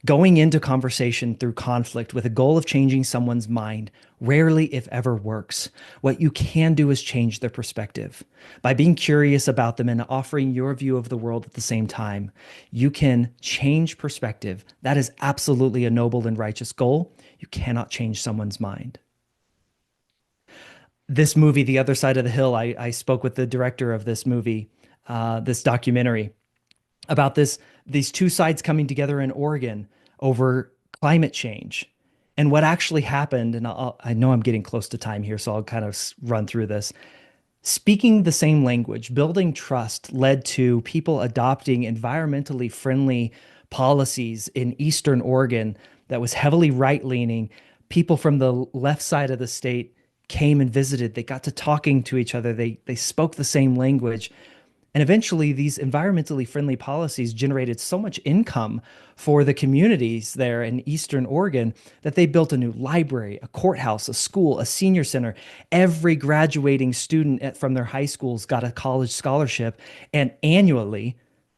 Going into conversation through conflict with a goal of changing someone's mind rarely, if ever, works. What you can do is change their perspective. By being curious about them and offering your view of the world at the same time, you can change perspective. That is absolutely a noble and righteous goal. You cannot change someone's mind. This movie, The Other Side of the Hill, I spoke with the director of this movie, this documentary, about these two sides coming together in Oregon over climate change. And what actually happened, and I know I'm getting close to time here, so I'll kind of run through this. Speaking the same language, building trust led to people adopting environmentally friendly policies in Eastern Oregon that was heavily right-leaning. People from the left side of the state came and visited. They got to talking to each other. They spoke the same language. And eventually, these environmentally friendly policies generated so much income for the communities there in Eastern Oregon that they built a new library, a courthouse, a school, a senior center. Every graduating student from their high schools got a college scholarship. And annually,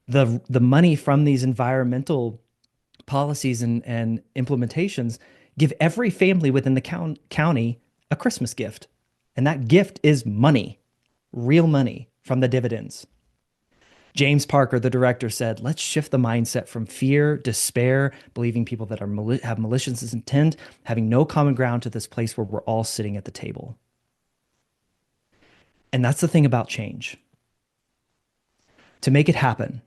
the money from these environmental policies and implementations give every family within the county a Christmas gift. And that gift is money, real money from the dividends. James Parker, the director, said, let's shift the mindset from fear, despair, believing people that have malicious intent, having no common ground to this place where we're all sitting at the table. And that's the thing about change. To make it happen,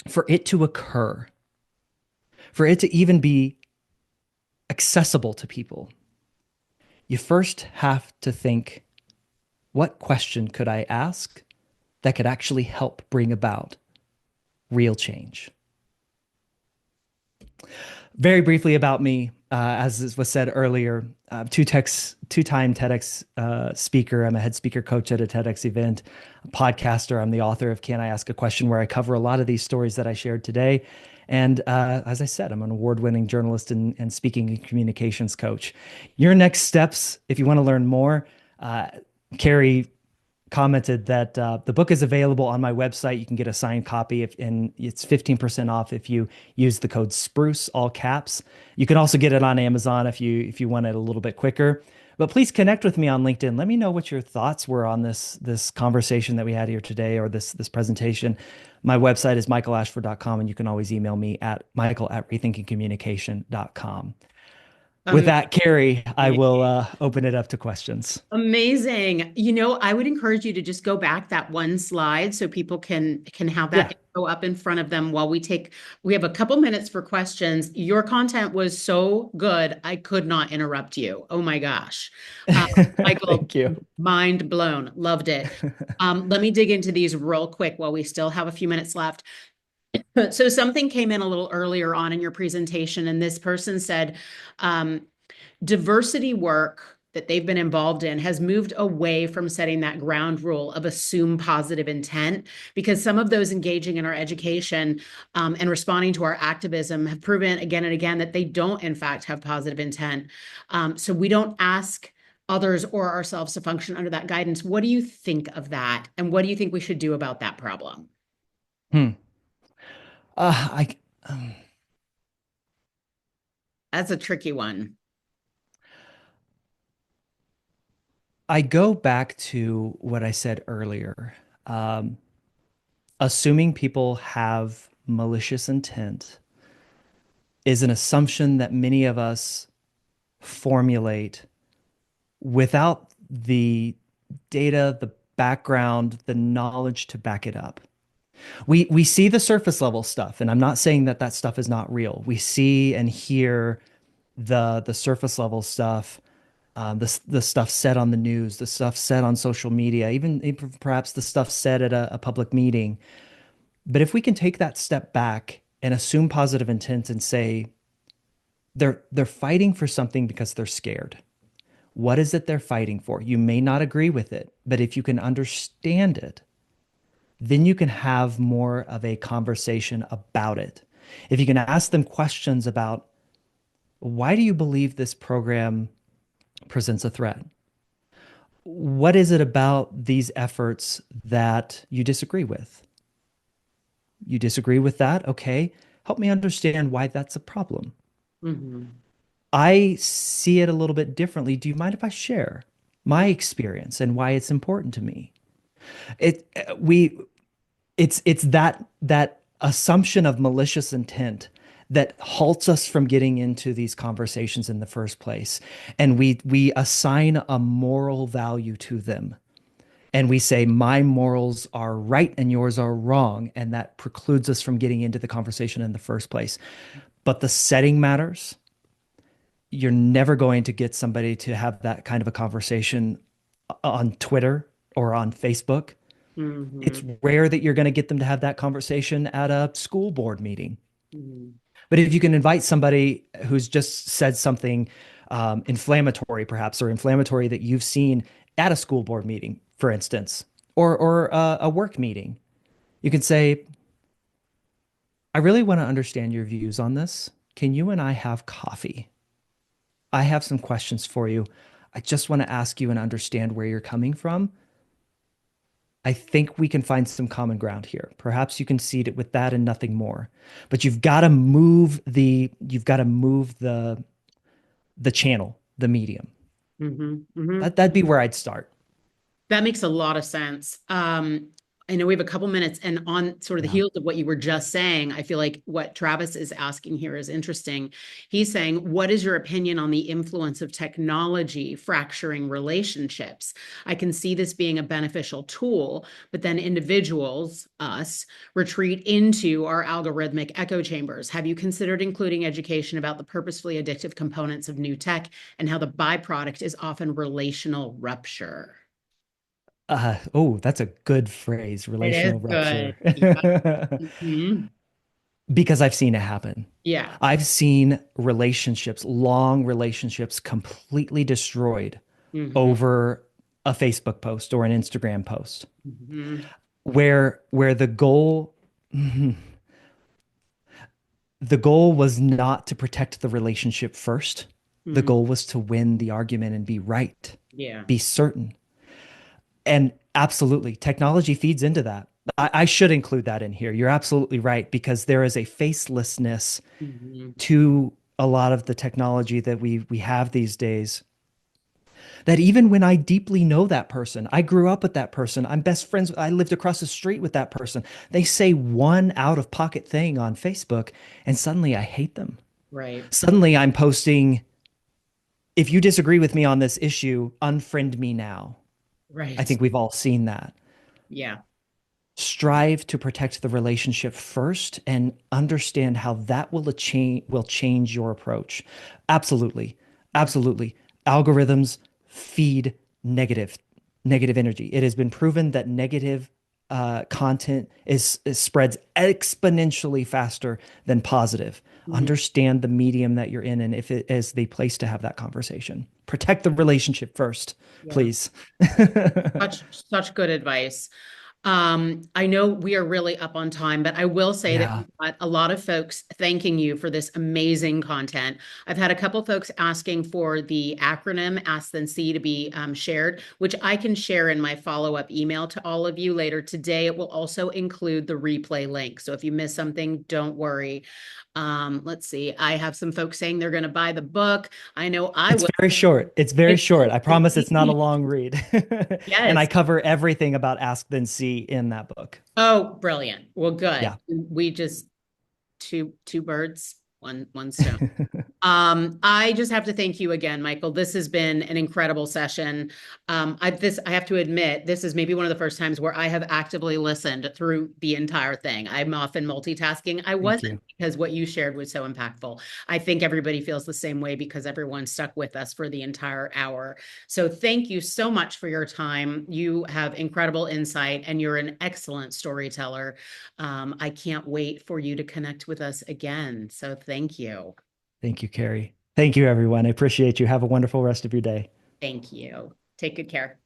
for it to occur, for it to even be accessible to people, you first have to think, what question could I ask that could actually help bring about real change? Very briefly about me, as was said earlier, two-time TEDx speaker. I'm a head speaker coach at a TEDx event, a podcaster. I'm the author of Can I Ask a Question, where I cover a lot of these stories that I shared today. And as I said, I'm an award-winning journalist and speaking and communications coach. Your next steps, if you want to learn more, Carrie commented that the book is available on my website. You can get a signed copy, and it's 15% off if you use the code Spruce, all caps. You can also get it on Amazon if you want it a little bit quicker. But please connect with me on LinkedIn. Let me know what your thoughts were on this conversation that we had here today, or this presentation. My website is michaelashford.com, and you can always email me at michael@rethinkingcommunication.com. With that, Carrie, I will open it up to questions. Amazing. I would encourage you to just go back that one slide so people can have Yeah. that info up in front of them while we have a couple minutes for questions. Your content was so good, I could not interrupt you. Oh my gosh. Michael, Thank you. mind blown. Loved it. Let me dig into these real quick while we still have a few minutes left. So something came in a little earlier on in your presentation, and this person said, diversity work that they've been involved in has moved away from setting that ground rule of assume positive intent, because some of those engaging in our education and responding to our activism have proven again and again that they don't, in fact, have positive intent. So we don't ask others or ourselves to function under that guidance. What do you think of that? And what do you think we should do about that problem? Hmm. I um, That's a tricky one. I go back to what I said earlier. Um, Assuming people have malicious intent is an assumption that many of us formulate without the data, the background, the knowledge to back it up. We see the surface level stuff, and I'm not saying that that stuff is not real. We see and hear the surface level stuff, the stuff said on the news, the stuff said on social media, even perhaps the stuff said at a public meeting. But if we can take that step back and assume positive intent and say they're fighting for something because they're scared. What is it they're fighting for? You may not agree with it, but if you can understand it, then you can have more of a conversation about it. If you can ask them questions about why do you believe this program presents a threat? What is it about these efforts that you disagree with? You disagree with that? Okay. Help me understand why that's a problem. Mm-hmm. I see it a little bit differently. Do you mind if I share my experience and why it's important to me? It we it's that assumption of malicious intent that halts us from getting into these conversations in the first place. And we assign a moral value to them. And we say my morals are right and yours are wrong, and that precludes us from getting into the conversation in the first place. But the setting matters. You're never going to get somebody to have that kind of a conversation on Twitter or on Facebook. It's Mm-hmm. rare that you're going to get them to have that conversation at a school board meeting. Mm-hmm. But if you can invite somebody who's just said something inflammatory, perhaps, or inflammatory that you've seen at a school board meeting, for instance, or a work meeting, you can say, I really want to understand your views on this. Can you and I have coffee? I have some questions for you. I just want to ask you and understand where you're coming from. I think we can find some common ground here. Perhaps you can seed it with that and nothing more. But you've got to move the channel, the medium. Mm-hmm. Mm-hmm. That'd be where I'd start. That makes a lot of sense. I know we have a couple minutes, and on sort of the Yeah. heels of what you were just saying, I feel like what Travis is asking here is interesting. He's saying, what is your opinion on the influence of technology fracturing relationships? I can see this being a beneficial tool, but then individuals, us, retreat into our algorithmic echo chambers. Have you considered including education about the purposefully addictive components of new tech and how the byproduct is often relational rupture? Oh, that's a good phrase, It is relational good. rupture. Yeah. Mhm. Because I've seen it happen. Yeah. I've seen relationships, long relationships, completely destroyed Hmm. over a Facebook post or an Instagram post, Hmm. where the goal was not to protect the relationship first. The Hmm. goal was to win the argument and be right, Yeah. be certain. And absolutely, technology feeds into that. I should include that in here. You're absolutely right, because there is a facelessness Hmm. to a lot of the technology that we have these days, that even when I deeply know that person, I grew up with that person, I'm best friends, I lived across the street with that person, they say one out of pocket thing on Facebook, and suddenly I hate them. Right. Suddenly I'm posting, if you disagree with me on this issue, unfriend me now. I Right. think we've all seen that. Yeah. Strive to protect the relationship first and understand how that will change your approach. Absolutely. Yeah. Absolutely. Algorithms feed negative energy. It has been proven that negative content is spreads exponentially faster than positive. Mhm. Understand the medium that you're in and if it is the place to have that conversation. Protect the relationship first, Yeah. please. Such good advice. I know we are really up on time, but I will say that Yeah, we've got a lot of folks thanking you for this amazing content. I've had a couple folks asking for the acronym Ask Then See to be shared, which I can share in my follow-up email to all of you later today. It will also include the replay link. So if you miss something, don't worry. Let's see. I have some folks saying they're going to buy the book. I know I it's will. very short. It's very It short. I promise it's not a is. long read. And I Yes. cover everything about Ask Then See in that book. Oh, brilliant. Well, good. Yeah. We just two birds, one stone. I just have to thank you again, Michael. This has been an incredible session. I have to admit, this is maybe one of the first times where I have actively listened through the entire thing. I'm often multitasking. I Thank wasn't you. because what you shared was so impactful. I think everybody feels the same way because everyone stuck with us for the entire hour. So thank you so much for your time. You have incredible insight and you're an excellent storyteller. I can't wait for you to connect with us again. So thank you. Thank you, Carrie. Thank you, everyone. I appreciate you. Have a wonderful rest of your day. Thank you. Take good care.